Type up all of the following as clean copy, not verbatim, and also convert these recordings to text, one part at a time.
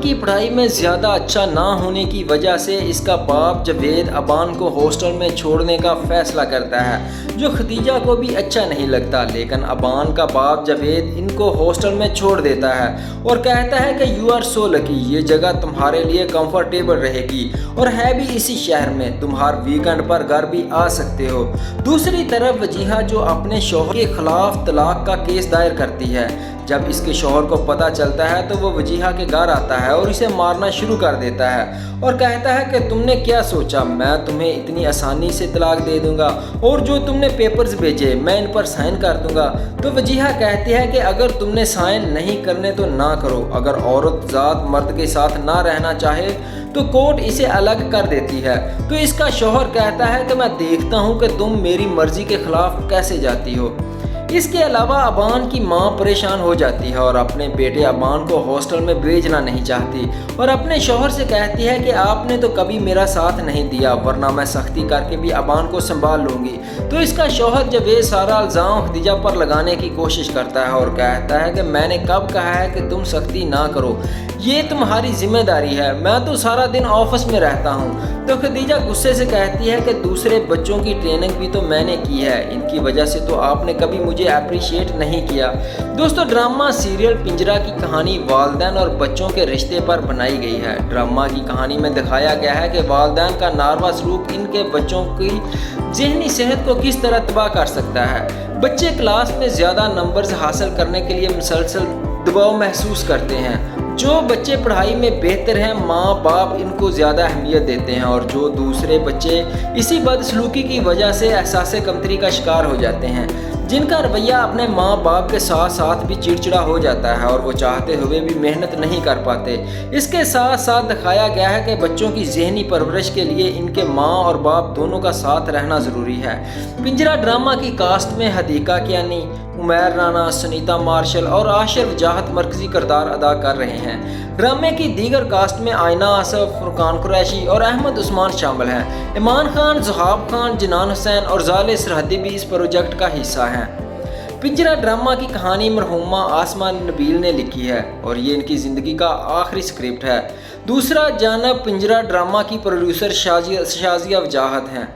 की पढ़ाई में ज़्यादा अच्छा ना होने की वजह से इसका बाप जावेद अबान को हॉस्टल में छोड़ने का फैसला करता है, जो खदीजा को भी अच्छा नहीं लगता। लेकिन अबान का बाप जावेद इनको हॉस्टल में छोड़ देता है और कहता है कि यू आर सो लकी, ये जगह तुम्हारे लिए कंफर्टेबल रहेगी और है भी इसी शहर में, तुम हर वीकेंड पर घर भी आ सकते हो। दूसरी तरफ वजीहा जो अपने शौहर के खिलाफ तलाक का केस दायर करती है, जब इसके शौहर को पता चलता है तो वो वजीहा के घर आता है और इसे मारना शुरू कर देता है और कहता है कि तुमने क्या सोचा, मैं तुम्हें इतनी आसानी से तलाक दे दूंगा और जो तुमने पेपर्स भेजे मैं इन पर साइन कर दूंगा। तो वजीहा कहती है कि अगर तुमने साइन नहीं करने तो ना करो, अगर औरत ज़ात मर्द के साथ ना रहना चाहे तो कोर्ट इसे अलग कर देती है। तो इसका शौहर कहता है कि मैं देखता हूँ कि तुम मेरी मर्जी के खिलाफ कैसे जाती हो। इसके अलावा अबान की मां परेशान हो जाती है और अपने बेटे अबान को हॉस्टल में भेजना नहीं चाहती और अपने शौहर से कहती है कि आपने तो कभी मेरा साथ नहीं दिया, वरना मैं सख्ती करके भी अबान को संभाल लूँगी। तो इसका शौहर जावेद सारा इल्ज़ाम खदीजा पर लगाने की कोशिश करता है और कहता है कि मैंने कब कहा है कि तुम सख्ती ना करो, ये तुम्हारी जिम्मेदारी है, मैं तो सारा दिन ऑफिस में रहता हूँ। तो खदीजा गुस्से से कहती है कि दूसरे बच्चों की ट्रेनिंग भी तो मैंने की है, इनकी वजह से तो आपने कभी मुझे अप्रिशिएट नहीं किया। दोस्तों, ड्रामा सीरियल पिंजरा की कहानी वालिदैन और बच्चों के रिश्ते पर बनाई गई है। ड्रामा की कहानी में दिखाया गया है कि वालिदैन का नारवा सलूक इनके बच्चों की ज़हनी सेहत को किस तरह तबाह कर सकता है। बच्चे क्लास में ज़्यादा नंबर्स हासिल करने के लिए मुसलसल दबाव महसूस करते हैं। जो बच्चे पढ़ाई में बेहतर हैं माँ बाप इनको ज़्यादा अहमियत देते हैं और जो दूसरे बच्चे इसी बदसलूकी की वजह से एहसास कमतरी का शिकार हो जाते हैं, जिनका रवैया अपने माँ बाप के साथ साथ भी चिड़चिड़ा हो जाता है और वो चाहते हुए भी मेहनत नहीं कर पाते। इसके साथ साथ दिखाया गया है कि बच्चों की ज़हनी परवरिश के लिए इनके माँ और बाप दोनों का साथ रहना ज़रूरी है। पिंजरा ड्रामा की कास्ट में हदीका कियानी, उमैर राना, सुनीता मार्शल और आशिर वजाहत मरकजी किरदार अदा कर रहे हैं। ड्रामे की दीगर कास्ट में आयना आसफ, फुरकान कुरैशी और अहमद उस्मान शामिल हैं। इमान खान, ज़ुहाब खान, जिनान हुसैन और ज़ाले सरहदी भी इस प्रोजेक्ट का हिस्सा हैं। पिंजरा ड्रामा की कहानी मरहूमा आसमा नबील ने लिखी है और ये इनकी ज़िंदगी का आखिरी स्क्रिप्ट है। दूसरा जानब पिंजरा ड्रामा की प्रोड्यूसर शाजिया वजाहत हैं।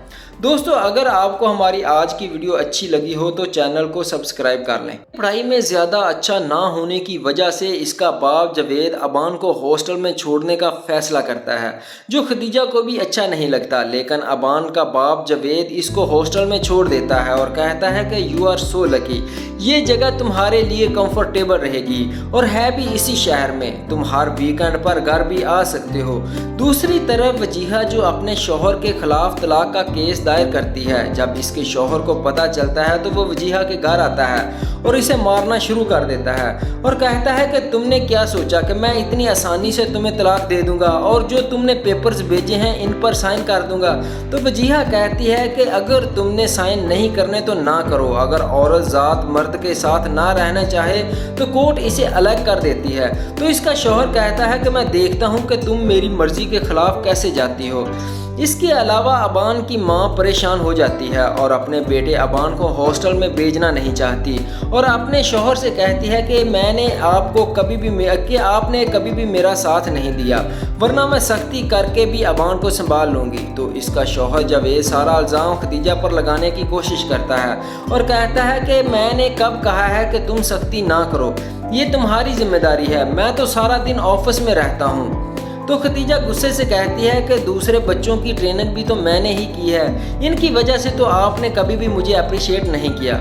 दोस्तों, अगर आपको हमारी आज की वीडियो अच्छी लगी हो तो चैनल को सब्सक्राइब कर लें। पढ़ाई में ज़्यादा अच्छा ना होने की वजह से इसका बाप जावेद अबान को हॉस्टल में छोड़ने का फैसला करता है, जो खदीजा को भी अच्छा नहीं लगता। लेकिन अबान का बाप जावेद इसको हॉस्टल में छोड़ देता है और कहता है कि यू आर सो लकी, ये जगह तुम्हारे लिए कंफर्टेबल रहेगी और है भी इसी शहर में, तुम हर वीकेंड पर घर भी आ सकते हो। दूसरी तरफ वजीहा जो अपने शौहर के खिलाफ तलाक का केस दायर करती है, जब इसके शौहर को पता चलता है तो वो वजीहा के घर आता है और इसे मारना शुरू कर देता है और कहता है कि तुमने क्या सोचा कि मैं इतनी आसानी से तुम्हें तलाक दे दूंगा और जो तुमने पेपर्स भेजे हैं इन पर साइन कर दूंगा। तो वजीहा कहती है कि अगर तुमने साइन नहीं करने तो ना करो, अगर औरत ज़ात मर्द के साथ ना रहना चाहे तो कोर्ट इसे अलग कर देती है। तो इसका शौहर कहता है कि मैं देखता हूँ कि तुम मेरी मर्जी के खिलाफ कैसे जाती हो। इसके अलावा अबान की मां परेशान हो जाती है और अपने बेटे अबान को हॉस्टल में भेजना नहीं चाहती और अपने शौहर से कहती है कि आपने कभी भी मेरा साथ नहीं दिया, वरना मैं सख्ती करके भी अबान को संभाल लूँगी। तो इसका शौहर जावेद सारा इल्ज़ाम खदीजा पर लगाने की कोशिश करता है और कहता है कि मैंने कब कहा है कि तुम सख्ती ना करो, ये तुम्हारी जिम्मेदारी है, मैं तो सारा दिन ऑफिस में रहता हूँ। तो खदीजा गुस्से से कहती है कि दूसरे बच्चों की ट्रेनिंग भी तो मैंने ही की है, इनकी वजह से तो आपने कभी भी मुझे अप्रिशिएट नहीं किया।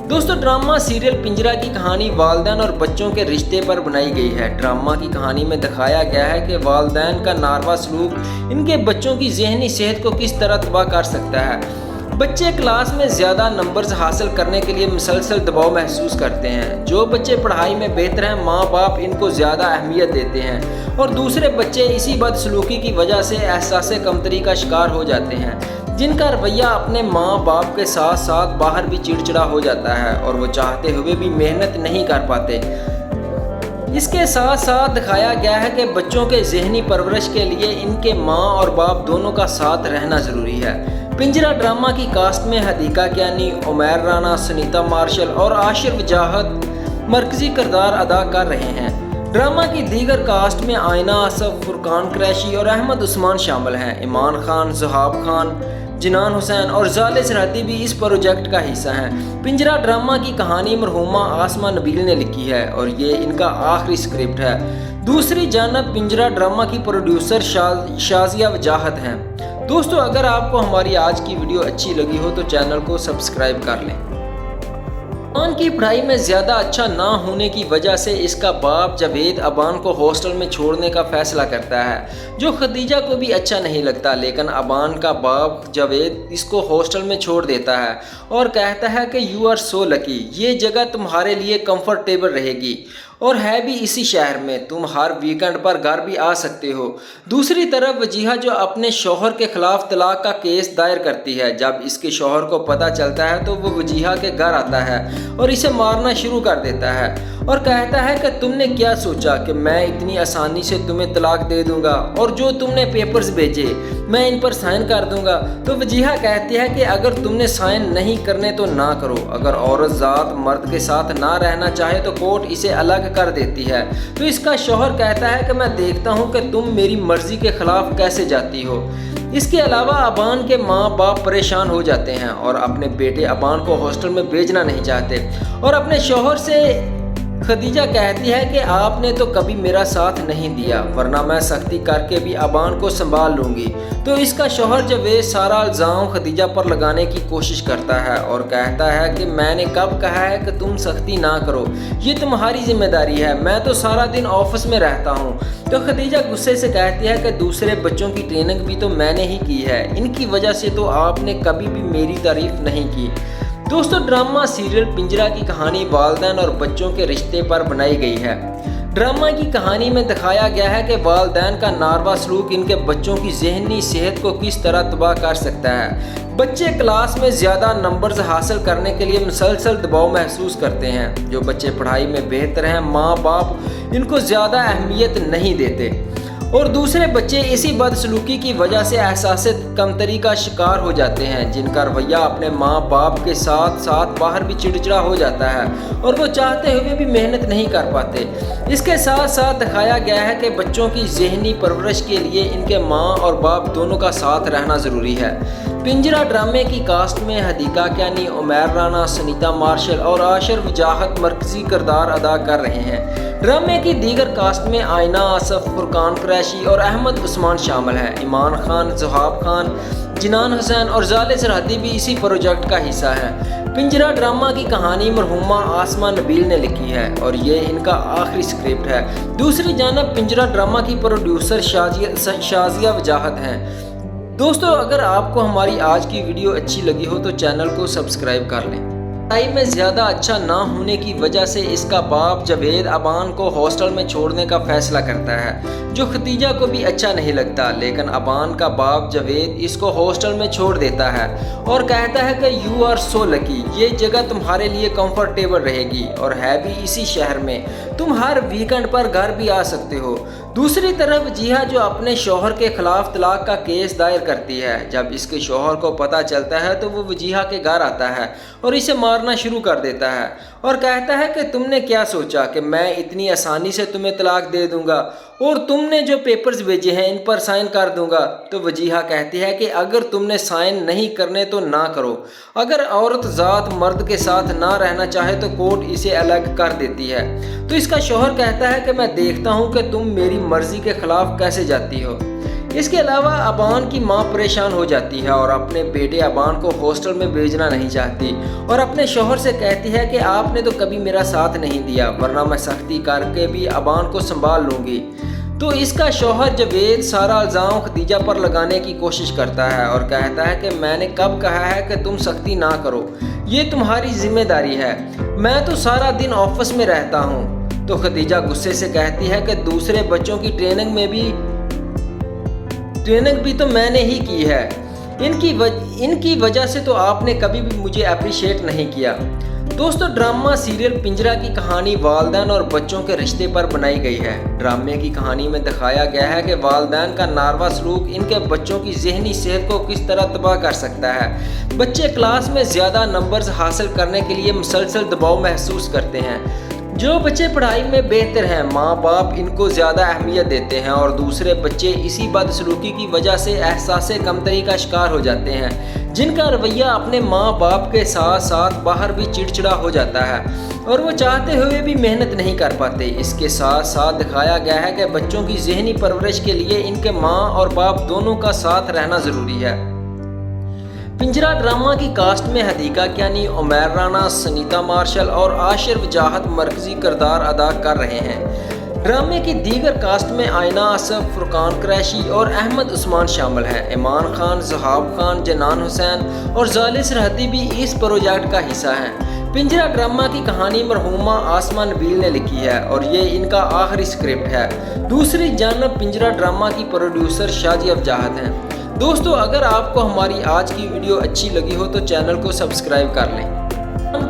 दोस्तों, ड्रामा सीरियल पिंजरा की कहानी वालिदैन और बच्चों के रिश्ते पर बनाई गई है। ड्रामा की कहानी में दिखाया गया है कि वालिदैन का नारवा सलूक इनके बच्चों की ज़हनी सेहत को किस तरह तबाह कर सकता है। बच्चे क्लास में ज़्यादा नंबर्स हासिल करने के लिए मुसलसल दबाव महसूस करते हैं। जो बच्चे पढ़ाई में बेहतर हैं माँ बाप इनको ज़्यादा अहमियत देते हैं और दूसरे बच्चे इसी बदसलूकी की वजह से एहसास कमतरी का शिकार हो जाते हैं, जिनका रवैया अपने माँ बाप के साथ साथ बाहर भी चिड़चिड़ा हो जाता है और वो चाहते हुए भी मेहनत नहीं कर पाते। इसके साथ साथ दिखाया गया है कि बच्चों के ज़हनी परवरिश के लिए इनके माँ और बाप दोनों का साथ रहना ज़रूरी है। पिंजरा ड्रामा की कास्ट में हदीका कियानी, उमैर राना, सुनीता मार्शल और आशिर वजाहत मरकजी किरदार अदा कर रहे हैं। ड्रामा की दीगर कास्ट में आयना आसफ, फुरकान कुरैशी और अहमद उस्मान शामिल हैं। इमान खान, ज़हाब खान, जिनान हुसैन और ज़ाले सरहदी भी इस प्रोजेक्ट का हिस्सा हैं। पिंजरा ड्रामा की कहानी मरहूमा आसमा नबील ने लिखी है और ये इनका आखिरी स्क्रिप्ट है। दूसरी जानब पिंजरा ड्रामा की प्रोड्यूसर शाजिया वजाहत हैं। दोस्तों, अगर आपको हमारी आज की वीडियो अच्छी लगी हो तो चैनल को सब्सक्राइब कर लें। अबान की पढ़ाई में ज़्यादा अच्छा ना होने की वजह से इसका बाप जावेद अबान को हॉस्टल में छोड़ने का फैसला करता है, जो खदीजा को भी अच्छा नहीं लगता। लेकिन अबान का बाप जावेद इसको हॉस्टल में छोड़ देता है और कहता है कि यू आर सो लकी, ये जगह तुम्हारे लिए कंफर्टेबल रहेगी और है भी इसी शहर में, तुम हर वीकेंड पर घर भी आ सकते हो। दूसरी तरफ वजीहा जो अपने शौहर के खिलाफ तलाक का केस दायर करती है, जब इसके शौहर को पता चलता है तो वो वजीहा के घर आता है और इसे मारना शुरू कर देता है और कहता है कि तुमने क्या सोचा कि मैं इतनी आसानी से तुम्हें तलाक दे दूंगा और जो तुमने पेपर्स भेजे मैं इन पर साइन कर दूंगा। तो वजीहा कहती है कि अगर तुमने साइन नहीं करने तो ना करो, अगर औरत ज़ात मर्द के साथ ना रहना चाहे तो कोर्ट इसे अलग कर देती है। तो इसका शौहर कहता है कि मैं देखता हूँ कि तुम मेरी मर्जी के खिलाफ कैसे जाती हो। इसके अलावा अबान के माँ बाप परेशान हो जाते हैं और अपने बेटे अबान को हॉस्टल में भेजना नहीं चाहते और अपने शौहर से खदीजा कहती है कि आपने तो कभी मेरा साथ नहीं दिया, वरना मैं सख्ती करके भी अबान को संभाल लूँगी। तो इसका शौहर जावेद सारा इल्ज़ाम खदीजा पर लगाने की कोशिश करता है और कहता है कि मैंने कब कहा है कि तुम सख्ती ना करो, ये तुम्हारी जिम्मेदारी है, मैं तो सारा दिन ऑफिस में रहता हूँ। तो खदीजा गुस्से से कहती है कि दूसरे बच्चों की ट्रेनिंग भी तो मैंने ही की है, इनकी वजह से तो आपने कभी भी मेरी तारीफ नहीं की। दोस्तों, ड्रामा सीरियल पिंजरा की कहानी वालिदैन और बच्चों के रिश्ते पर बनाई गई है। ड्रामा की कहानी में दिखाया गया है कि वालिदैन का नारवा सलूक इनके बच्चों की ज़हनी सेहत को किस तरह तबाह कर सकता है। बच्चे क्लास में ज़्यादा नंबर्स हासिल करने के लिए मुसलसल दबाव महसूस करते हैं। जो बच्चे पढ़ाई में बेहतर हैं, माँ बाप इनको ज़्यादा अहमियत नहीं देते और दूसरे बच्चे इसी बदसलूकी की वजह से एहसास कमतरी का शिकार हो जाते हैं, जिनका रवैया अपने माँ बाप के साथ साथ बाहर भी चिड़चिड़ा हो जाता है और वो चाहते हुए भी मेहनत नहीं कर पाते। इसके साथ साथ दिखाया गया है कि बच्चों की ज़हनी परवरिश के लिए इनके माँ और बाप दोनों का साथ रहना ज़रूरी है। पिंजरा ड्रामे की कास्ट में हदीका कैनी, उमैर राना, सुनीता मार्शल और आशर वजाहत मरकजी किरदार अदा कर रहे हैं। ड्रामे की दीगर कास्ट में आयना आसफ, फुरकान कुरैशी और अहमद उस्मान शामिल हैं। इमान खान, ज़हाब खान, जिनान हुसैन और ज़ाले सरहदी भी इसी प्रोजेक्ट का हिस्सा हैं। पिंजरा ड्रामा की कहानी मरहूमा आसमा नबील ने लिखी है और ये इनका आखिरी स्क्रिप्ट है। दूसरी जानब पिंजरा ड्रामा की प्रोड्यूसर शाजिया वजाहत हैं। दोस्तों, अगर आपको हमारी आज की वीडियो अच्छी लगी हो तो चैनल को सब्सक्राइब कर लें। पढ़ाई में ज़्यादा अच्छा ना होने की वजह से इसका बाप जावेद अबान को हॉस्टल में छोड़ने का फैसला करता है, जो खदीजा को भी अच्छा नहीं लगता। लेकिन अबान का बाप जावेद इसको हॉस्टल में छोड़ देता है और कहता है कि यू आर सो लकी, ये जगह तुम्हारे लिए कंफर्टेबल रहेगी और है भी इसी शहर में, तुम हर वीकेंड पर घर भी आ सकते हो। दूसरी तरफ वजीहा जो अपने शौहर के खिलाफ तलाक का केस दायर करती है, जब इसके शौहर को पता चलता है तो वो वजीहा के घर आता है और इसे मारना शुरू कर देता है और कहता है कि तुमने क्या सोचा कि मैं इतनी आसानी से तुम्हें तलाक दे दूंगा और तुमने जो पेपर्स भेजे हैं इन पर साइन कर दूंगा। तो वजीहा कहती है कि अगर तुमने साइन नहीं करने तो ना करो, अगर औरत ज़ात मर्द के साथ ना रहना चाहे तो कोर्ट इसे अलग कर देती है। तो इसका शौहर कहता है कि मैं देखता हूँ कि तुम मेरी मर्जी के खिलाफ कैसे जाती हो। इसके अलावा अबान की मां परेशान हो जाती है और अपने बेटे अबान को हॉस्टल में भेजना नहीं चाहती और अपने शौहर से कहती है कि आपने तो कभी मेरा साथ नहीं दिया, वरना मैं सख्ती करके भी अबान को संभाल लूँगी। तो इसका शौहर जावेद सारा इल्ज़ाम खदीजा पर लगाने की कोशिश करता है और कहता है कि मैंने कब कहा है कि तुम सख्ती ना करो, ये तुम्हारी जिम्मेदारी है, मैं तो सारा दिन ऑफिस में रहता हूँ। तो खदीजा गुस्से से कहती है कि दूसरे बच्चों की ट्रेनिंग भी तो मैंने ही की है, इनकी वजह से तो आपने कभी भी मुझे अप्रिशिएट नहीं किया। दोस्तों, ड्रामा सीरियल पिंजरा की कहानी वालिदैन और बच्चों के रिश्ते पर बनाई गई है। ड्रामे की कहानी में दिखाया गया है कि वालिदैन का नारवा सलूक इनके बच्चों की ज़हनी सेहत को किस तरह तबाह कर सकता है। बच्चे क्लास में ज़्यादा नंबर्स हासिल करने के लिए मुसलसल दबाव महसूस करते हैं। जो बच्चे पढ़ाई में बेहतर हैं, माँ बाप इनको ज़्यादा अहमियत देते हैं और दूसरे बच्चे इसी बदसलूकी की वजह से एहसास कमतरी का शिकार हो जाते हैं, जिनका रवैया अपने माँ बाप के साथ साथ बाहर भी चिड़चिड़ा हो जाता है और वो चाहते हुए भी मेहनत नहीं कर पाते। इसके साथ साथ दिखाया गया है कि बच्चों की ज़हनी परवरिश के लिए इनके माँ और बाप दोनों का साथ रहना ज़रूरी है। पिंजरा ड्रामा की कास्ट में हदीका कियानी, उमैर राना, सनीता मार्शल और आशिर वजाहत मरकजी किरदार अदा कर रहे हैं। ड्रामे की दीगर कास्ट में आयना असफ, फुरकान कुरैशी और अहमद उस्मान शामिल हैं। ईमान खान, ज़हाब खान, जनान हुसैन और जाले सरहदी भी इस प्रोजेक्ट का हिस्सा हैं। पिंजरा ड्रामा की कहानी मरहूमा आसमा नबील ने लिखी है और ये इनका आखिरी स्क्रिप्ट है। दूसरी जानब पिंजरा ड्रामा की प्रोड्यूसर शाजी वजाहत हैं। दोस्तों, अगर आपको हमारी आज की वीडियो अच्छी लगी हो तो चैनल को सब्सक्राइब कर लें।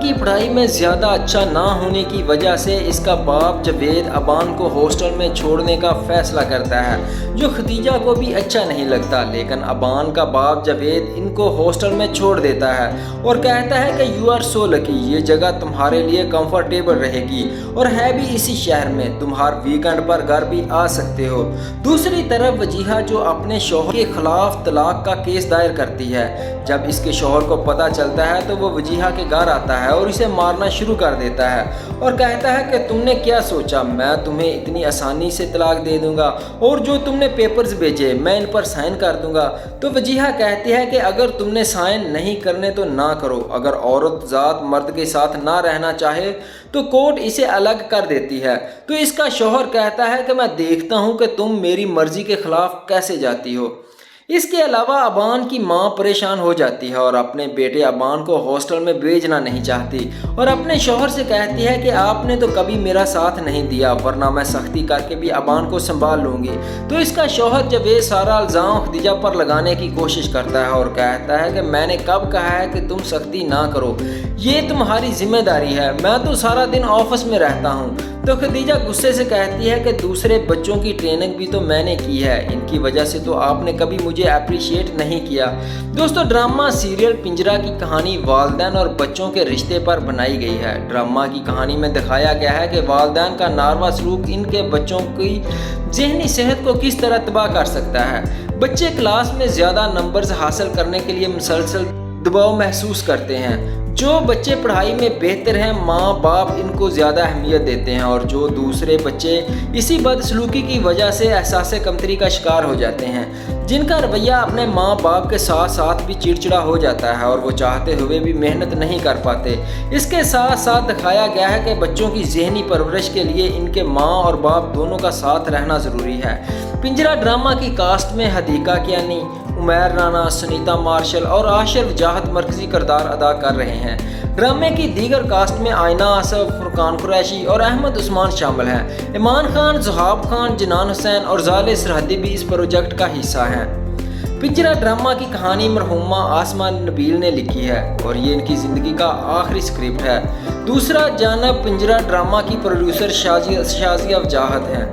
की पढ़ाई में ज़्यादा अच्छा ना होने की वजह से इसका बाप जवेद अबान को हॉस्टल में छोड़ने का फैसला करता है, जो खदीजा को भी अच्छा नहीं लगता। लेकिन अबान का बाप जवेद इनको हॉस्टल में छोड़ देता है और कहता है कि यू आर सो लकी, ये जगह तुम्हारे लिए कंफर्टेबल रहेगी और है भी इसी शहर में, तुम हर वीकेंड पर घर भी आ सकते हो। दूसरी तरफ वजीहा जो अपने शौहर के खिलाफ तलाक का केस दायर करती है, जब इसके शौहर को पता चलता है तो वो वजीहा के घर आता है और इसे मारना शुरू कर देता है और कहता है कि तुमने क्या सोचा, मैं तुम्हें इतनी आसानी से तलाक दे दूंगा और जो तुमने पेपर्स भेजे मैं इन पर साइन कर दूंगा। तो वजीहा कहती है कि अगर तुमने साइन नहीं करने तो ना करो, अगर औरत ज़ात मर्द के साथ ना रहना चाहे तो कोर्ट इसे अलग कर देती है। तो इसका शौहर कहता है कि मैं देखता हूँ कि तुम मेरी मर्जी के खिलाफ कैसे जाती हो। इसके अलावा अबान की मां परेशान हो जाती है और अपने बेटे अबान को हॉस्टल में भेजना नहीं चाहती और अपने शौहर से कहती है कि आपने तो कभी मेरा साथ नहीं दिया, वरना मैं सख्ती करके भी अबान को संभाल लूँगी। तो इसका शौहर जवेद सारा इल्ज़ाम खदीजा पर लगाने की कोशिश करता है और कहता है कि मैंने कब कहा है कि तुम सख्ती ना करो, ये तुम्हारी जिम्मेदारी है, मैं तो सारा दिन ऑफिस में रहता हूँ। तो खदीजा गुस्से से कहती है कि दूसरे बच्चों की ट्रेनिंग भी तो मैंने की है, इनकी वजह से तो आपने कभी मुझे अप्रिशिएट नहीं किया। दोस्तों, ड्रामा सीरियल पिंजरा की कहानी वालिदैन और बच्चों के रिश्ते पर बनाई गई है। ड्रामा की कहानी में दिखाया गया है कि वालिदैन का नारवा सलूक इनके बच्चों की ज़हनी सेहत को किस तरह तबाह कर सकता है। बच्चे क्लास में ज़्यादा नंबर्स हासिल करने के लिए मुसलसल दबाव महसूस करते हैं। जो बच्चे पढ़ाई में बेहतर हैं, माँ बाप इनको ज़्यादा अहमियत देते हैं और जो दूसरे बच्चे इसी बदसलूकी की वजह से एहसास कमतरी का शिकार हो जाते हैं, जिनका रवैया अपने माँ बाप के साथ साथ भी चिड़चिड़ा हो जाता है और वो चाहते हुए भी मेहनत नहीं कर पाते। इसके साथ साथ दिखाया गया है कि बच्चों की ज़हनी परवरिश के लिए इनके माँ और बाप दोनों का साथ रहना ज़रूरी है। पिंजरा ड्रामा की कास्ट में हदीका कियानी, उमैर राना, सनीता मार्शल और आशिर वजाहत मरकजी किरदार अदा कर रहे हैं। ड्रामे की दीगर कास्ट में आयना असफ, फुरकान कुरैशी और अहमद उस्मान शामिल हैं। ईमान खान, ज़हाब खान, जनान हुसैन और जाले सरहदी भी इस प्रोजेक्ट का हिस्सा हैं। पिंजरा ड्रामा की कहानी मरहूमा आसमा नबील ने लिखी है और ये इनकी ज़िंदगी का आखिरी स्क्रिप्ट है। दूसरा जानब पिंजरा ड्रामा की प्रोड्यूसर शाजिया वजाहत हैं।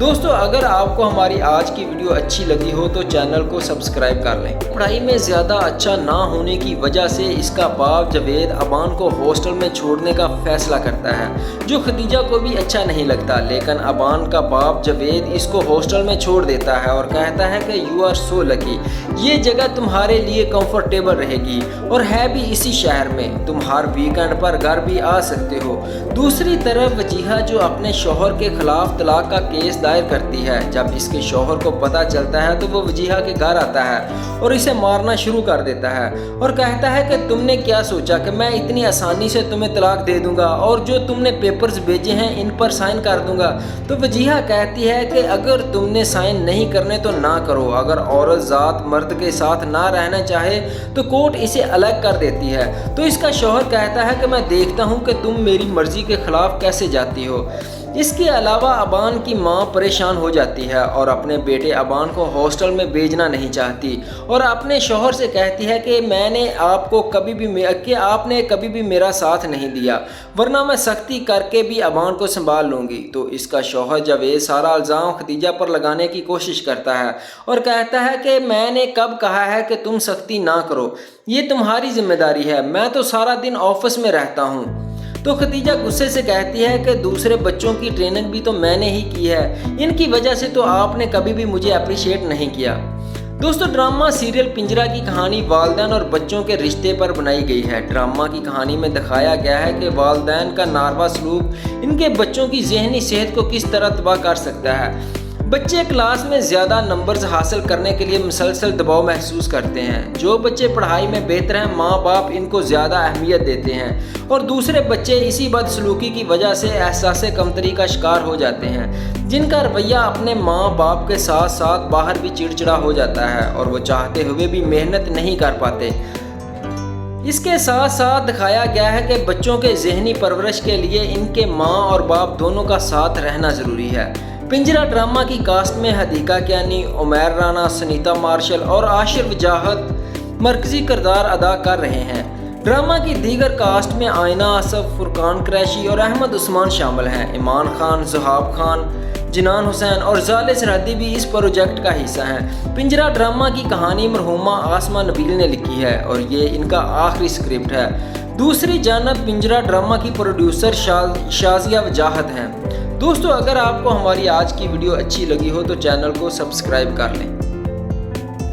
दोस्तों, अगर आपको हमारी आज की वीडियो अच्छी लगी हो तो चैनल को सब्सक्राइब कर लें। पढ़ाई में ज़्यादा अच्छा ना होने की वजह से इसका बाप जवेद अबान को हॉस्टल में छोड़ने का फैसला करता है, जो खदीजा को भी अच्छा नहीं लगता। लेकिन अबान का बाप जवेद इसको हॉस्टल में छोड़ देता है और कहता है कि यू आर सो लकी, ये जगह तुम्हारे लिए कंफर्टेबल रहेगी और है भी इसी शहर में, तुम हर वीकेंड पर घर भी आ सकते हो। दूसरी तरफ वजीहा जो अपने शौहर के खिलाफ तलाक का केस दायर करती है, जब इसके शौहर को पता चलता है तो वो वजीहा के घर आता है और इसे मारना शुरू कर देता है और कहता है कि तुमने क्या सोचा कि मैं इतनी आसानी से तुम्हें तलाक दे दूंगा और जो तुमने पेपर्स भेजे हैं इन पर साइन कर दूंगा। तो वजीहा कहती है कि अगर तुमने साइन नहीं करने तो ना करो, अगर औरत ज़ात मर्द के साथ ना रहना चाहे तो कोर्ट इसे अलग कर देती है। तो इसका शौहर कहता है कि मैं देखता हूँ कि तुम मेरी मर्जी के खिलाफ कैसे जाती हो। इसके अलावा अबान की मां परेशान हो जाती है और अपने बेटे अबान को हॉस्टल में भेजना नहीं चाहती और अपने शौहर से कहती है कि आपने कभी भी मेरा साथ नहीं दिया, वरना मैं सख्ती करके भी अबान को संभाल लूँगी। तो इसका शौहर जवेद सारा इल्ज़ाम खदीजा पर लगाने की कोशिश करता है और कहता है कि मैंने कब कहा है कि तुम सख्ती ना करो, ये तुम्हारी जिम्मेदारी है, मैं तो सारा दिन ऑफिस में रहता हूँ। तो खदीजा गुस्से से कहती है कि दूसरे बच्चों की ट्रेनिंग भी तो मैंने ही की है, इनकी वजह से तो आपने कभी भी मुझे अप्रिशिएट नहीं किया। दोस्तों, ड्रामा सीरियल पिंजरा की कहानी वालिदैन और बच्चों के रिश्ते पर बनाई गई है। ड्रामा की कहानी में दिखाया गया है कि वालिदैन का नारवा सलूक इनके बच्चों की ज़हनी सेहत को किस तरह तबाह कर सकता है। बच्चे क्लास में ज़्यादा नंबर्स हासिल करने के लिए मुसलसल दबाव महसूस करते हैं। जो बच्चे पढ़ाई में बेहतर हैं, माँ बाप इनको ज़्यादा अहमियत देते हैं, और दूसरे बच्चे इसी बदसलूकी की वजह से एहसास कमतरी का शिकार हो जाते हैं, जिनका रवैया अपने माँ बाप के साथ साथ बाहर भी चिड़चिड़ा हो जाता है और वो चाहते हुए भी मेहनत नहीं कर पाते। इसके साथ साथ दिखाया गया है कि बच्चों के ज़हनी परवरिश के लिए इनके माँ और बाप दोनों का साथ रहना ज़रूरी है। पिंजरा ड्रामा की कास्ट में हदीका कियानी, उमैर राना, सुनीता मार्शल और आशिर वजाहत मरकजी किरदार अदा कर रहे हैं। ड्रामा की दीगर कास्ट में आइना आसफ, फुरकान कुरैशी और अहमद उस्मान शामिल हैं। इमान खान, ज़ुहाब खान, जिनान हुसैन और ज़ाले सरहदी भी इस प्रोजेक्ट का हिस्सा हैं। पिंजरा ड्रामा की कहानी मरहूमा आसमा नबील ने लिखी है और ये इनका आखिरी स्क्रिप्ट है। दूसरी जानब पिंजरा ड्रामा की प्रोड्यूसर शाजिया वजाहत हैं। दोस्तों, अगर आपको हमारी आज की वीडियो अच्छी लगी हो तो चैनल को सब्सक्राइब कर लें।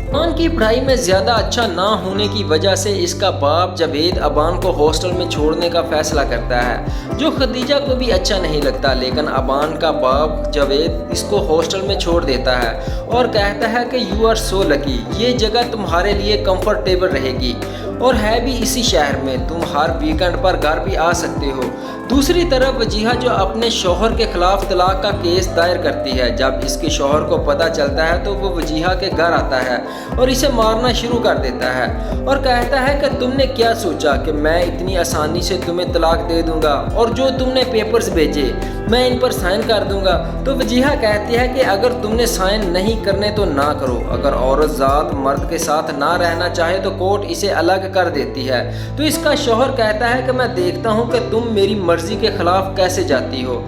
अबान की पढ़ाई में ज़्यादा अच्छा ना होने की वजह से इसका बाप जावेद अबान को हॉस्टल में छोड़ने का फैसला करता है, जो खदीजा को भी अच्छा नहीं लगता। लेकिन अबान का बाप जावेद इसको हॉस्टल में छोड़ देता है और कहता है कि यू आर सो लकी, ये जगह तुम्हारे लिए कंफर्टेबल रहेगी और है भी इसी शहर में, तुम हर वीकेंड पर घर भी आ सकते हो। दूसरी तरफ वजीहा जो अपने शौहर के खिलाफ तलाक का केस दायर करती है, जब इसके शौहर को पता चलता है तो वो वजीहा के घर आता है और इसे मारना शुरू कर देता है और कहता है कि तुमने क्या सोचा कि मैं इतनी आसानी से तुम्हें तलाक दे दूंगा और जो तुमने पेपर्स भेजे मैं इन पर साइन कर दूंगा। तो वजीहा कहती है कि अगर तुमने साइन नहीं करने तो ना करो, अगर औरत ज़ात मर्द के साथ ना रहना चाहे तो कोर्ट इसे अलग कर देती है। तो इसका शौहर कहता है कि मैं देखता हूँ कि तुम मेरी मर्जी के खिलाफ कैसे जाती हो।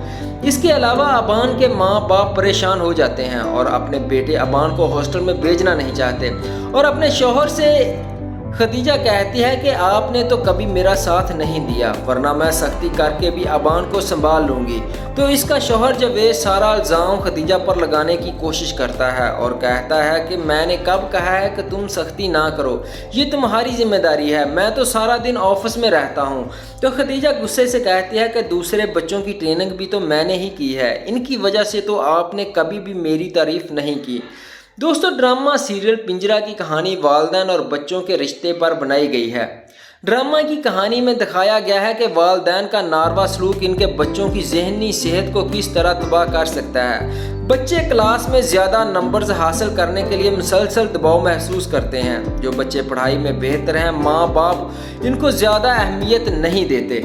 इसके अलावा अबान के माँ बाप परेशान हो जाते हैं और अपने बेटे अबान को हॉस्टल में भेजना नहीं चाहते और अपने शौहर से खदीजा कहती है कि आपने तो कभी मेरा साथ नहीं दिया, वरना मैं सख्ती करके भी अबान को संभाल लूँगी। तो इसका शौहर जावेद सारा इल्ज़ाम खदीजा पर लगाने की कोशिश करता है और कहता है कि मैंने कब कहा है कि तुम सख्ती ना करो, ये तुम्हारी जिम्मेदारी है, मैं तो सारा दिन ऑफिस में रहता हूँ। तो खदीजा गुस्से से कहती है कि दूसरे बच्चों की ट्रेनिंग भी तो मैंने ही की है, इनकी वजह से तो आपने कभी भी मेरी तारीफ़ नहीं की। दोस्तों, ड्रामा सीरियल पिंजरा की कहानी वालिदैन और बच्चों के रिश्ते पर बनाई गई है। ड्रामा की कहानी में दिखाया गया है कि वालिदैन का नारवा सलूक इनके बच्चों की ज़हनी सेहत को किस तरह तबाह कर सकता है। बच्चे क्लास में ज़्यादा नंबर्स हासिल करने के लिए मुसलसल दबाव महसूस करते हैं। जो बच्चे पढ़ाई में बेहतर हैं, माँ बाप इनको ज़्यादा अहमियत नहीं देते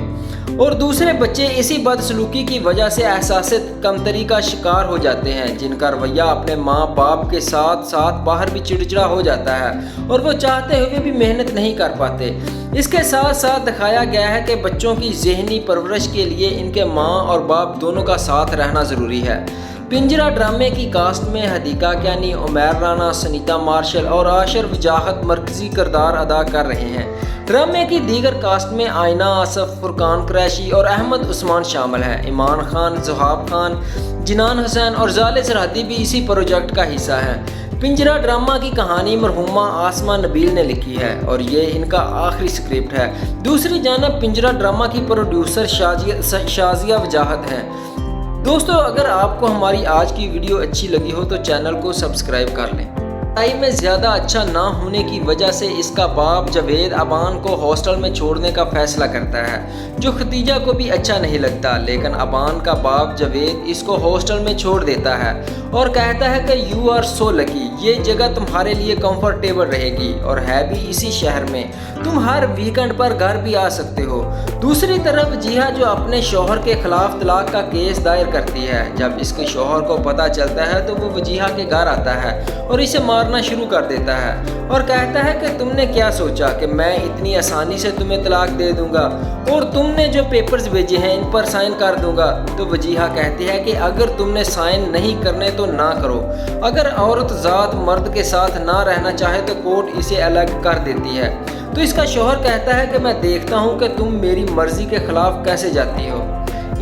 और दूसरे बच्चे इसी बदसलूकी की वजह से एहसास कमतरी का शिकार हो जाते हैं, जिनका रवैया अपने माँ बाप के साथ साथ बाहर भी चिड़चिड़ा हो जाता है और वो चाहते हुए भी मेहनत नहीं कर पाते। इसके साथ साथ दिखाया गया है कि बच्चों की ज़हनी परवरिश के लिए इनके माँ और बाप दोनों का साथ रहना ज़रूरी है। पिंजरा ड्रामे की कास्ट में हदीका कियानी, उमैर राना, सुनीता मार्शल और आशिर वजाहत मरकजी किरदार अदा कर रहे हैं। ड्रामे की दीगर कास्ट में आइना आसफ, फुरकान कुरैशी और अहमद उस्मान शामिल हैं। इमान खान, ज़ुहाब खान, जिनान हुसैन और ज़ाले सरहदी भी इसी प्रोजेक्ट का हिस्सा हैं। पिंजरा ड्रामा की कहानी मरहूमा आसमा नबील ने लिखी है और ये इनका आखिरी स्क्रिप्ट है। दूसरी जानब पिंजरा ड्रामा की प्रोड्यूसर शाजिया वजाहत हैं। दोस्तों, अगर आपको हमारी आज की वीडियो अच्छी लगी हो तो चैनल को सब्सक्राइब कर लें। पढ़ाई में ज़्यादा अच्छा ना होने की वजह से इसका बाप जावेद अबान को हॉस्टल में छोड़ने का फैसला करता है, जो खदीजा को भी अच्छा नहीं लगता। लेकिन अबान का बाप जावेद इसको हॉस्टल में छोड़ देता है और कहता है कि यू आर सो लकी, ये जगह तुम्हारे लिए कंफर्टेबल रहेगी और है भी इसी शहर में, तुम हर वीकेंड पर घर भी आ सकते हो। दूसरी तरफ जिहा जो अपने शौहर के खिलाफ तलाक का केस दायर करती है, जब इसके शौहर को पता चलता है तो वो वजीहा के घर आता है और इसे मारना शुरू कर देता है और कहता है कि तुमने क्या सोचा कि मैं इतनी आसानी से तुम्हें तलाक दे दूंगा और तुमने जो पेपर्स भेजे हैं इन पर साइन कर दूंगा। तो वजीहा कहती है कि अगर तुमने साइन नहीं करने तो ना करो। अगर औरत ज़ात मर्द के साथ ना रहना चाहे तो कोर्ट इसे अलग कर देती है। तो इसका शौहर कहता है कि मैं देखता हूँ कि तुम मेरी मर्जी के खिलाफ कैसे जाती हो।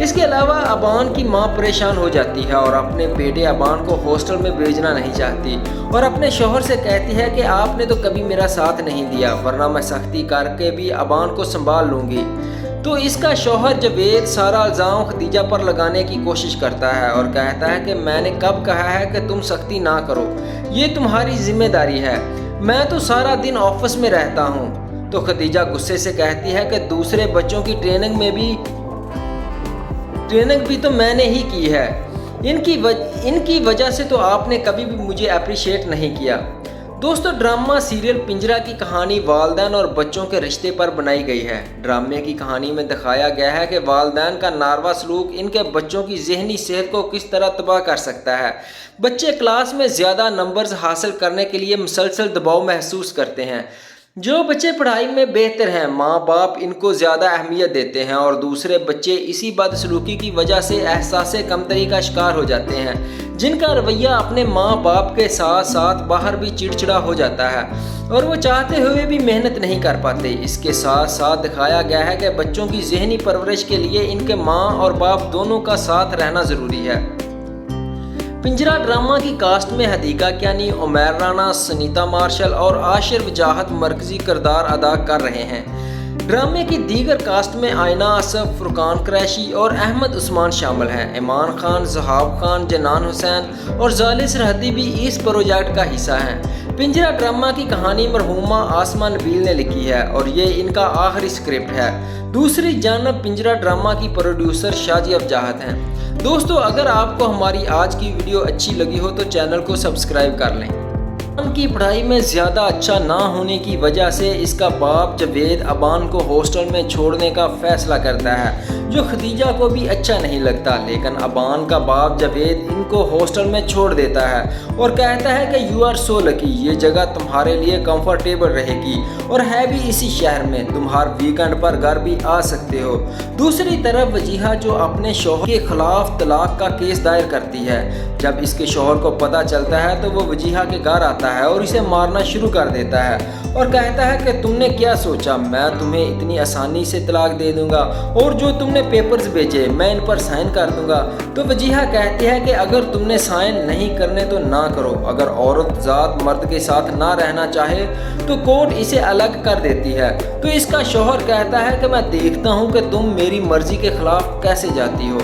इसके अलावा अबान की मां परेशान हो जाती है और अपने बेटे अबान को हॉस्टल में भेजना नहीं चाहती और अपने शौहर से कहती है कि आपने तो कभी मेरा साथ नहीं दिया, वरना मैं सख्ती करके भी अबान को संभाल लूँगी। तो इसका शौहर जवेद सारा इल्ज़ाम खदीजा पर लगाने की कोशिश करता है और कहता है कि मैंने कब कहा है कि तुम सख्ती ना करो, ये तुम्हारी जिम्मेदारी है, मैं तो सारा दिन ऑफिस में रहता हूँ। तो खदीजा गुस्से से कहती है कि दूसरे बच्चों की ट्रेनिंग भी तो मैंने ही की है, इनकी वजह से तो आपने कभी भी मुझे अप्रिशिएट नहीं किया। दोस्तों, ड्रामा सीरियल पिंजरा की कहानी वालिदैन और बच्चों के रिश्ते पर बनाई गई है। ड्रामे की कहानी में दिखाया गया है कि वालिदैन का नारवा सलूक इनके बच्चों की ज़हनी सेहत को किस तरह तबाह कर सकता है। बच्चे क्लास में ज़्यादा नंबर्स हासिल करने के लिए मुसलसल दबाव महसूस करते हैं। जो बच्चे पढ़ाई में बेहतर हैं, माँ बाप इनको ज़्यादा अहमियत देते हैं और दूसरे बच्चे इसी बदसलूकी की वजह से एहसास कमतरी का शिकार हो जाते हैं, जिनका रवैया अपने माँ बाप के साथ साथ बाहर भी चिड़चिड़ा हो जाता है और वो चाहते हुए भी मेहनत नहीं कर पाते। इसके साथ साथ दिखाया गया है कि बच्चों की ज़हनी परवरिश के लिए इनके माँ और बाप दोनों का साथ रहना ज़रूरी है। पिंजरा ड्रामा की कास्ट में हदीका कियानी, उमैर राना, सनीता मार्शल और आशिर वजाहत मरकजी किरदार अदा कर रहे हैं। ड्रामे की दीगर कास्ट में आयना असफ, फुरकान कुरैशी और अहमद उस्मान शामिल हैं। इमान खान, ज़हाब खान, जनान हुसैन और जाले सरहदी भी इस प्रोजेक्ट का हिस्सा हैं। पिंजरा ड्रामा की कहानी मरहूमा आसमा नबील ने लिखी है और ये इनका आखिरी स्क्रिप्ट है। दूसरी जानब पिंजरा ड्रामा की प्रोड्यूसर शाजिया वजाहत हैं। दोस्तों, अगर आपको हमारी आज की वीडियो अच्छी लगी हो तो चैनल को सब्सक्राइब कर लें। अबान की पढ़ाई में ज़्यादा अच्छा ना होने की वजह से इसका बाप जवेद अबान को हॉस्टल में छोड़ने का फैसला करता है, जो खदीजा को भी अच्छा नहीं लगता। लेकिन अबान का बाप जवेद इनको हॉस्टल में छोड़ देता है और कहता है कि यू आर सो लकी, ये जगह तुम्हारे लिए कंफर्टेबल रहेगी और है भी इसी शहर में, तुम हर वीकेंड पर घर भी आ सकते हो। दूसरी तरफ वजीहा जो अपने शौहर के खिलाफ तलाक का केस दायर करती है, जब इसके शौहर को पता चलता है तो वो वजीहा के घर आता है और इसे मारना शुरू कर देता है और कहता है कि तुमने क्या सोचा, मैं तुम्हें इतनी आसानी से तलाक दे दूंगा और जो तुमने पेपर्स भेजे मैं इन पर साइन कर दूंगा। तो वजीहा कहती है कि अगर तुमने साइन नहीं करने तो ना करो। अगर औरत ज़ात मर्द के साथ ना रहना चाहे तो कोर्ट इसे अलग कर देती है। तो इसका शौहर कहता है कि मैं देखता हूँ कि तुम मेरी मर्जी के खिलाफ कैसे जाती हो।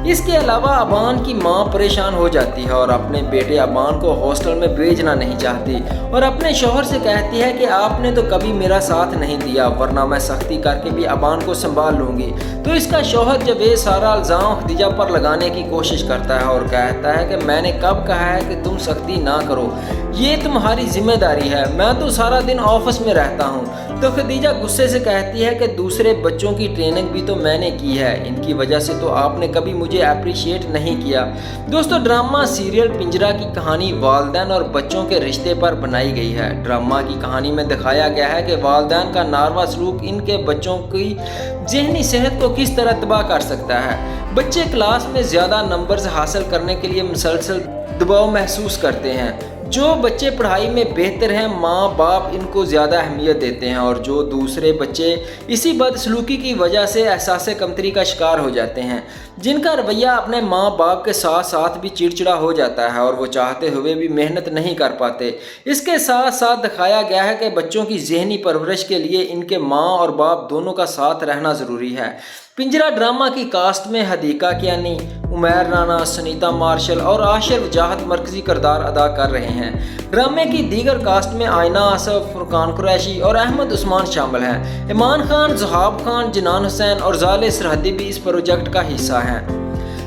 इसके अलावा अबान की मां परेशान हो जाती है और अपने बेटे अबान को हॉस्टल में भेजना नहीं चाहती और अपने शौहर से कहती है कि आपने तो कभी मेरा साथ नहीं दिया, वरना मैं सख्ती करके भी अबान को संभाल लूँगी। तो इसका शौहर जवेद सारा इल्ज़ाम खदीजा पर लगाने की कोशिश करता है और कहता है कि मैंने कब कहा है कि तुम सख्ती ना करो, ये तुम्हारी जिम्मेदारी है, मैं तो सारा दिन ऑफिस में रहता हूँ। तो खदीजा गुस्से से कहती है कि दूसरे बच्चों की ट्रेनिंग भी तो मैंने की है, इनकी वजह से तो आपने कभी मुझे अप्रिशिएट नहीं किया। दोस्तों, ड्रामा सीरियल पिंजरा की कहानी वालिदैन और बच्चों के रिश्ते पर बनाई गई है। ड्रामा की कहानी में दिखाया गया है कि वालिदैन का नारवा सलूक इनके बच्चों की ज़हनी सेहत को किस तरह तबाह कर सकता है। बच्चे क्लास में ज़्यादा नंबर्स हासिल करने के लिए मुसलसल दबाव महसूस करते हैं। जो बच्चे पढ़ाई में बेहतर हैं, माँ बाप इनको ज़्यादा अहमियत देते हैं और जो दूसरे बच्चे इसी बदसलूकी की वजह से एहसास कमतरी का शिकार हो जाते हैं, जिनका रवैया अपने माँ बाप के साथ साथ भी चिड़चिड़ा हो जाता है और वो चाहते हुए भी मेहनत नहीं कर पाते। इसके साथ साथ दिखाया गया है कि बच्चों की ज़हनी परवरिश के लिए इनके माँ और बाप दोनों का साथ रहना ज़रूरी है। पिंजरा ड्रामा की कास्ट में हदीका कियानी, उमैर राना, सनीता मार्शल और आशिर वजाहत मरकजी किरदार अदा कर रहे हैं। ड्रामे की दीगर कास्ट में आयना असफ, फुरकान कुरैशी और अहमद उस्मान शामिल हैं। इमान खान, ज़हाब खान, जनान हुसैन और जाले सरहदी भी इस प्रोजेक्ट का हिस्सा हैं।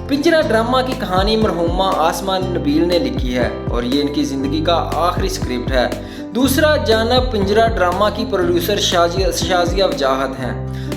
पिंजरा ड्रामा की कहानी मरहूमा आसमा नबील ने लिखी है और ये इनकी ज़िंदगी का आखिरी स्क्रिप्ट है। दूसरा जानब पिंजरा ड्रामा की प्रोड्यूसर शाजिया वजाहत हैं।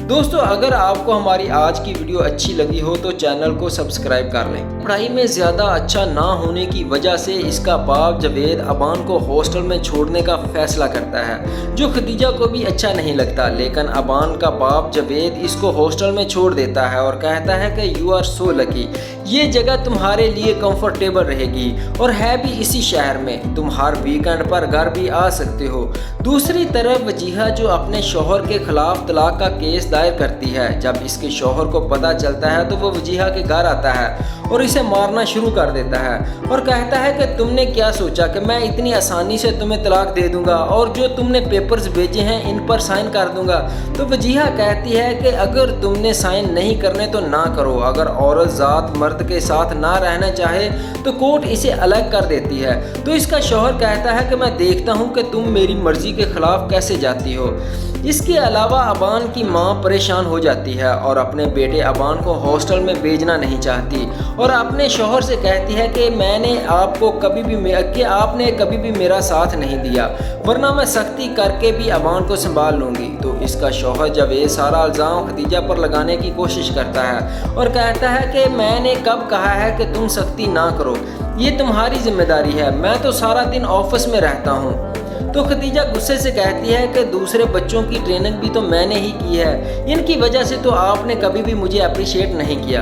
दोस्तों अगर आपको हमारी आज की वीडियो अच्छी लगी हो तो चैनल को सब्सक्राइब कर लें। पढ़ाई में ज़्यादा अच्छा ना होने की वजह से इसका बाप जावेद अबान को हॉस्टल में छोड़ने का फैसला करता है, जो खदीजा को भी अच्छा नहीं लगता। लेकिन अबान का बाप जावेद इसको हॉस्टल में छोड़ देता है और कहता है कि यू आर सो लकी, ये जगह तुम्हारे लिए कंफर्टेबल रहेगी और है भी इसी शहर में, तुम हर वीकेंड पर घर भी आ सकते हो। दूसरी तरफ वजीहा जो अपने शौहर के खिलाफ तलाक का केस दायर करती है, जब इसके शौहर को पता चलता है तो वो वजीहा के घर आता है और इसे मारना शुरू कर देता है और कहता है कि तुमने क्या सोचा कि मैं इतनी आसानी से तुम्हें तलाक दे दूंगा और जो तुमने पेपर्स भेजे हैं इन पर साइन कर दूंगा। तो वजीहा कहती है कि अगर तुमने साइन नहीं करने तो ना करो, अगर औरत ज़ात मर्द के साथ ना रहना चाहे तो कोर्ट इसे अलग कर देती है। तो इसका शौहर कहता है कि मैं देखता हूँ कि तुम मेरी मर्जी के खिलाफ कैसे जाती हो। इसके अलावा अबान की मां परेशान हो जाती है और अपने बेटे अबान को हॉस्टल में भेजना नहीं चाहती और अपने शौहर से कहती है कि आपने कभी भी मेरा साथ नहीं दिया, वरना मैं सख्ती करके भी अबान को संभाल लूँगी। तो इसका शौहर जावेद सारा इल्ज़ाम खदीजा पर लगाने की कोशिश करता है और कहता है कि मैंने कब कहा है कि तुम सख्ती ना करो, ये तुम्हारी जिम्मेदारी है, मैं तो सारा दिन ऑफिस में रहता हूँ। तो खदीजा गुस्से से कहती है कि दूसरे बच्चों की ट्रेनिंग भी तो मैंने ही की है, इनकी वजह से तो आपने कभी भी मुझे अप्रिशिएट नहीं किया।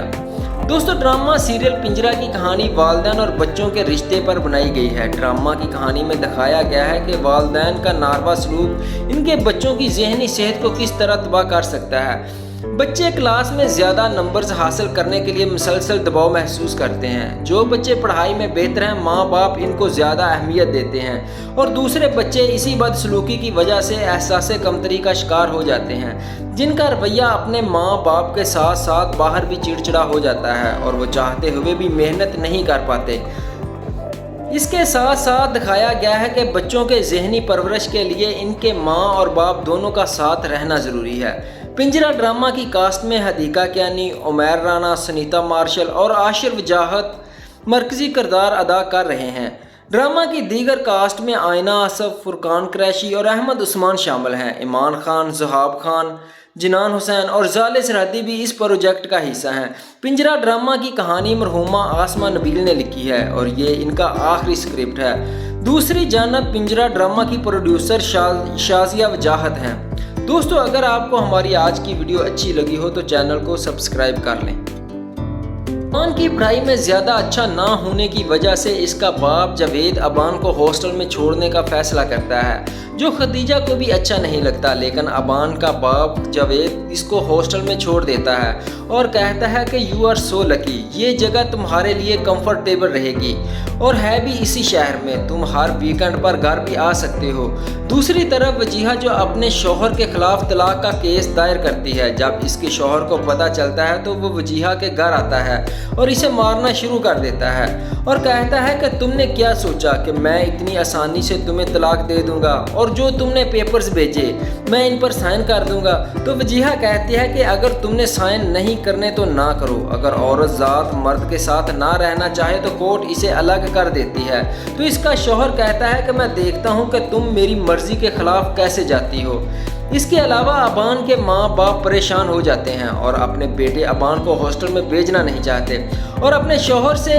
दोस्तों ड्रामा सीरियल पिंजरा की कहानी वालिदैन और बच्चों के रिश्ते पर बनाई गई है। ड्रामा की कहानी में दिखाया गया है कि वालिदैन का नारवा सलूक इनके बच्चों की ज़हनी सेहत को किस तरह तबाह कर सकता है। बच्चे क्लास में ज़्यादा नंबर्स हासिल करने के लिए मुसलसल दबाव महसूस करते हैं। जो बच्चे पढ़ाई में बेहतर हैं माँ बाप इनको ज़्यादा अहमियत देते हैं और दूसरे बच्चे इसी बदसलूकी की वजह से एहसास कमतरी का शिकार हो जाते हैं, जिनका रवैया अपने माँ बाप के साथ साथ बाहर भी चिड़चिड़ा हो जाता है और वो चाहते हुए भी मेहनत नहीं कर पाते। इसके साथ साथ दिखाया गया है कि बच्चों के ज़हनी परवरिश के लिए इनके माँ और बाप दोनों का साथ रहना ज़रूरी है। पिंजरा ड्रामा की कास्ट में हदीका कियानी, उमैर राना, सनीता मार्शल और आशिर वजाहत मरकज़ी किरदार अदा कर रहे हैं। ड्रामा की दीगर कास्ट में आयना आसफ, फुरकान कुरैशी और अहमद उस्मान शामिल हैं। ईमान खान, ज़ुहाब खान, जिनान हुसैन और ज़ाले सरहदी भी इस प्रोजेक्ट का हिस्सा हैं। पिंजरा ड्रामा की कहानी मरहूमा आसमा नबील ने लिखी है और ये इनका आखिरी स्क्रिप्ट है। दूसरी जानब पिंजरा ड्रामा की प्रोड्यूसर शाजिया वजाहत हैं। दोस्तों अगर आपको हमारी आज की वीडियो अच्छी लगी हो तो चैनल को सब्सक्राइब कर लें। अबान की पढ़ाई में ज़्यादा अच्छा ना होने की वजह से इसका बाप जावेद अबान को हॉस्टल में छोड़ने का फैसला करता है, जो खदीजा को भी अच्छा नहीं लगता। लेकिन अबान का बाप जावेद इसको हॉस्टल में छोड़ देता है और कहता है कि यू आर सो लकी, ये जगह तुम्हारे लिए कंफर्टेबल रहेगी और है भी इसी शहर में, तुम हर वीकेंड पर घर भी आ सकते हो। दूसरी तरफ वजीहा जो अपने शौहर के खिलाफ तलाक का केस दायर करती है, जब इसके शौहर को पता चलता है तो वो वजीहा के घर आता है और इसे मारना शुरू कर देता है और कहता है कि तुमने क्या सोचा कि मैं इतनी आसानी से तुम्हें तलाक दे दूंगा और जो तुमने पेपर्स भेजे मैं इन पर साइन कर दूंगा। तो वजीहा कहती है कि अगर तुमने साइन नहीं करने तो ना करो, अगर औरत ज़ात मर्द के साथ ना रहना चाहे तो कोर्ट इसे अलग कर देती है। तो इसका शौहर कहता है कि मैं देखता हूँ कि तुम मेरी मर्जी के खिलाफ कैसे जाती हो। इसके अलावा अबान के माँ बाप परेशान हो जाते हैं और अपने बेटे अबान को हॉस्टल में भेजना नहीं चाहते और अपने शौहर से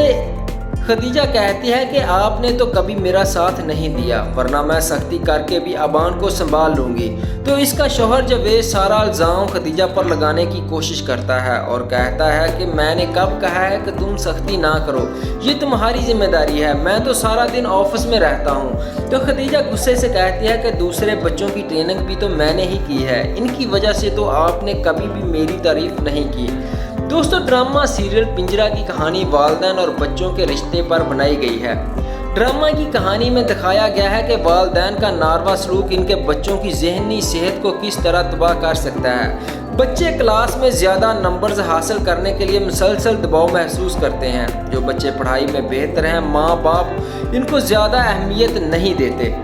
खदीजा कहती है कि आपने तो कभी मेरा साथ नहीं दिया, वरना मैं सख्ती करके भी अबान को संभाल लूँगी। तो इसका शौहर जावेद सारा इल्ज़ाम खदीजा पर लगाने की कोशिश करता है और कहता है कि मैंने कब कहा है कि तुम सख्ती ना करो, ये तुम्हारी जिम्मेदारी है, मैं तो सारा दिन ऑफिस में रहता हूँ। तो खदीजा गुस्से से कहती है कि दूसरे बच्चों की ट्रेनिंग भी तो मैंने ही की है, इनकी वजह से तो आपने कभी भी मेरी तारीफ नहीं की। दोस्तों ड्रामा सीरियल पिंजरा की कहानी वालिदैन और बच्चों के रिश्ते पर बनाई गई है। ड्रामा की कहानी में दिखाया गया है कि वालिदैन का नारवा सलूक इनके बच्चों की ज़हनी सेहत को किस तरह तबाह कर सकता है। बच्चे क्लास में ज़्यादा नंबर्स हासिल करने के लिए मुसलसल दबाव महसूस करते हैं। जो बच्चे पढ़ाई में बेहतर हैं माँ बाप इनको ज़्यादा अहमियत नहीं देते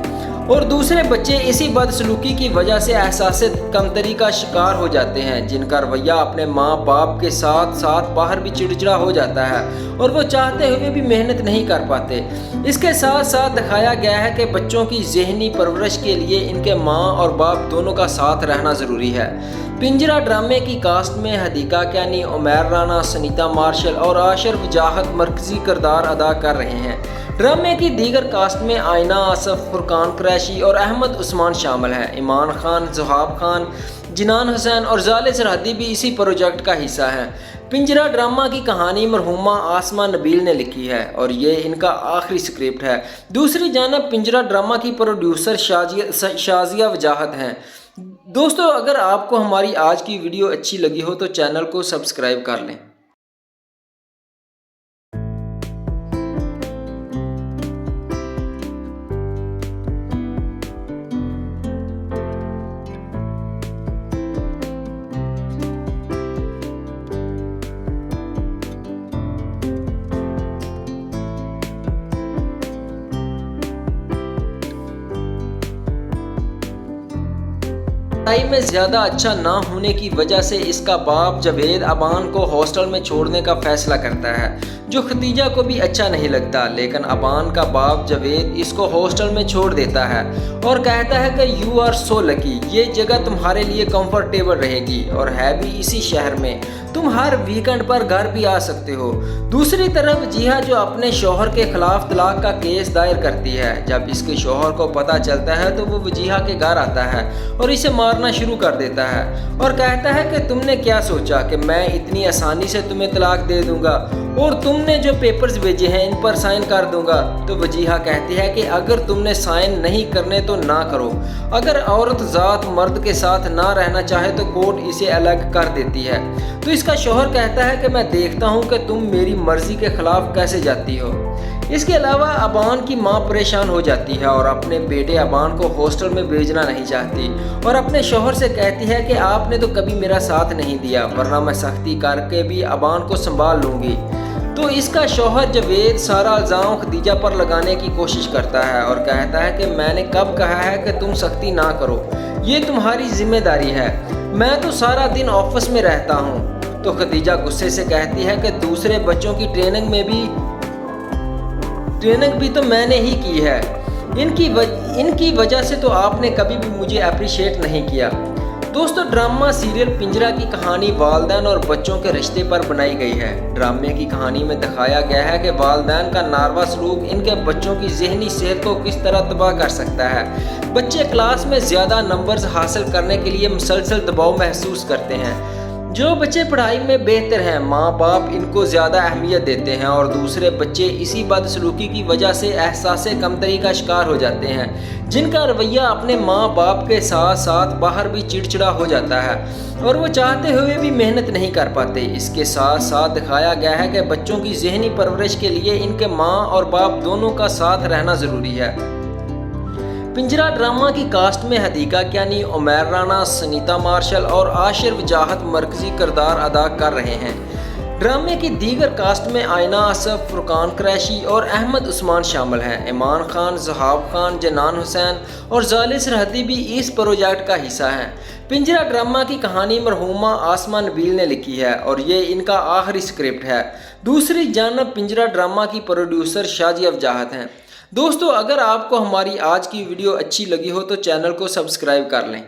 और दूसरे बच्चे इसी बदसलूकी की वजह से एहसास कमतरी का शिकार हो जाते हैं, जिनका रवैया अपने माँ बाप के साथ साथ बाहर भी चिड़चिड़ा हो जाता है और वो चाहते हुए भी मेहनत नहीं कर पाते। इसके साथ साथ दिखाया गया है कि बच्चों की ज़हनी परवरिश के लिए इनके माँ और बाप दोनों का साथ रहना ज़रूरी है। पिंजरा ड्रामे की कास्ट में हदीका कैनी, उमैर राना, सनीता मार्शल और आशिर वजाहत मरकजी किरदार अदा कर रहे हैं। ड्रामे की दीगर कास्ट में आयना आसफ, फुरकान कुरैशी और अहमद उस्मान शामिल हैं। ईमान खान, ज़ुहाब खान, जिनान हुसैन और ज़ाले सरहदी भी इसी प्रोजेक्ट का हिस्सा हैं। पिंजरा ड्रामा की कहानी मरहुमा आसमा नबील ने लिखी है और ये इनका आखिरी स्क्रिप्ट है। दूसरी जानब पिंजरा ड्रामा की प्रोड्यूसर शाजिया वजाहत हैं। दोस्तों, अगर आपको हमारी आज की वीडियो अच्छी लगी हो तो चैनल को सब्सक्राइब कर लें। पढ़ाई में ज़्यादा अच्छा ना होने की वजह से इसका बाप जावेद अबान को हॉस्टल में छोड़ने का फैसला करता है, जो खतीजा को भी अच्छा नहीं लगता। लेकिन अबान का बाप जावेद इसको हॉस्टल में छोड़ देता है और कहता है कि यू आर सो लकी, ये जगह तुम्हारे लिए कंफर्टेबल रहेगी और है भी इसी शहर में, तुम हर वीकेंड पर घर भी आ सकते हो। दूसरी तरफ जिहा जो अपने शौहर के खिलाफ तलाक का केस दायर करती है। जब इसके शौहर को पता चलता है तो वो वजीहा के घर आता है और इसे मारना शुरू कर देता है और कहता है कि तुमने क्या सोचा कि मैं इतनी आसानी से तुम्हें तलाक दे दूंगा और तुमने जो पेपर्स भेजे हैं इन पर साइन कर दूंगा। तो वजीहा कहती है कि अगर तुमने साइन नहीं करने तो ना करो। अगर औरत ज़ात मर्द के साथ ना रहना चाहे तो कोर्ट इसे अलग कर देती है। तो इसका शौहर कहता है कि मैं देखता हूँ कि तुम मेरी मर्जी के खिलाफ कैसे जाती हो। इसके अलावा अबान की माँ परेशान हो जाती है और अपने बेटे अबान को हॉस्टल में भेजना नहीं चाहती और अपने शौहर से कहती है कि आपने तो कभी मेरा साथ नहीं दिया, वरना मैं सख्ती करके भी अबान को संभाल लूँगी। तो इसका शौहर जावेद सारा इल्ज़ाम खदीजा पर लगाने की कोशिश करता है और कहता है कि मैंने कब कहा है कि तुम सख्ती ना करो, ये तुम्हारी जिम्मेदारी है, मैं तो सारा दिन ऑफिस में रहता हूँ। तो खदीजा गुस्से से कहती है कि दूसरे बच्चों की ट्रेनिंग भी तो मैंने ही की है, इनकी वजह से तो आपने कभी भी मुझे अप्रिशिएट नहीं किया। दोस्तों, ड्रामा सीरियल पिंजरा की कहानी वालिदैन और बच्चों के रिश्ते पर बनाई गई है। ड्रामे की कहानी में दिखाया गया है कि वालिदैन का नारवा सलूक इनके बच्चों की ज़हनी सेहत को किस तरह तबाह कर सकता है। बच्चे क्लास में ज़्यादा नंबर्स हासिल करने के लिए मुसलसल दबाव महसूस करते हैं। जो बच्चे पढ़ाई में बेहतर हैं, माँ बाप इनको ज़्यादा अहमियत देते हैं और दूसरे बच्चे इसी बदसलूकी की वजह से एहसास कमतरी का शिकार हो जाते हैं, जिनका रवैया अपने माँ बाप के साथ साथ बाहर भी चिड़चिड़ा हो जाता है और वो चाहते हुए भी मेहनत नहीं कर पाते। इसके साथ साथ दिखाया गया है कि बच्चों की ज़हनी परवरिश के लिए इनके माँ और बाप दोनों का साथ रहना ज़रूरी है। पिंजरा ड्रामा की कास्ट में हदीका कैनी, उमैर राना, सनीता मार्शल और आशिर वजाहत मरकजी किरदार अदा कर रहे हैं। ड्रामे की दीगर कास्ट में आयना आसफ, फुरकान कुरैशी और अहमद उस्मान शामिल हैं। ईमान खान, ज़ुहाब खान, जिनान हुसैन और ज़ाले सरहदी भी इस प्रोजेक्ट का हिस्सा हैं। पिंजरा ड्रामा की कहानी मरहुमा आसमा नबील ने लिखी है और ये इनका आखिरी स्क्रिप्ट है। दूसरी जानब पिंजरा ड्रामा की प्रोड्यूसर शाजिया वजाहत हैं। दोस्तों, अगर आपको हमारी आज की वीडियो अच्छी लगी हो तो चैनल को सब्सक्राइब कर लें।